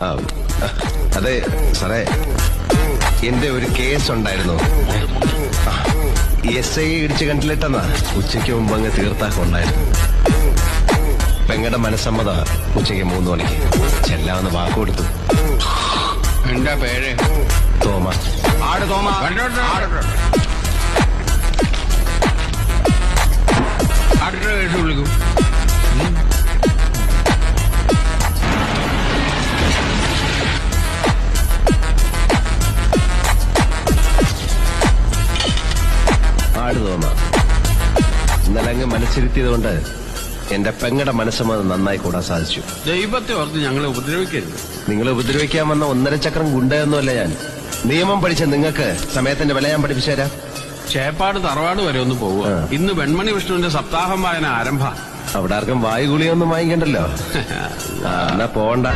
അതെ സാറേ, എന്റെ ഒരു കേസ് ഉണ്ടായിരുന്നു. SI ഇടിച്ച് കണ്ടിലിട്ടെന്നാ ഉച്ചയ്ക്ക് മുമ്പ് അങ്ങ് തീർത്താക്കുണ്ടായിരുന്നു. പെങ്ങടെ മനസ്സമ്മത ഉച്ചയ്ക്ക് 3 മണിക്ക് ചെല്ലാമെന്ന് വാക്ക് കൊടുത്തു. എന്താ പേര്? തോമ. ആട് തോമ. അടുത്ത കേസ് വിളിക്കും. ആട് തോമ. ഇന്നലെ അങ്ങ് മനസ്സിരുത്തിയത് കൊണ്ട് എന്റെ പെങ്ങടെ മനസ്സമ്മത് നന്നായി കൂടാൻ സാധിച്ചു. ദൈവത്തെ ഓർത്ത് ഞങ്ങളെ ഉപദ്രവിക്കരുത്. നിങ്ങളെ ഉപദ്രവിക്കാൻ വന്ന 1.5 ചക്രം ഗുണ്ടയൊന്നുമല്ല ഞാൻ. നിയമം പഠിച്ച നിങ്ങൾക്ക് സമയത്തിന്റെ വില ഞാൻ പഠിപ്പിച്ചു തരാം. ചേപ്പാട് തറവാട് വരെ ഒന്ന് പോവുക. ഇന്ന് വെൺമണി വിഷ്ണുവിന്റെ സപ്താഹം വായന ആരംഭ. അവിടെ ആർക്കും വായുഗുളിയൊന്നും വാങ്ങിക്കണ്ടല്ലോ. എന്നാ പോണ്ട.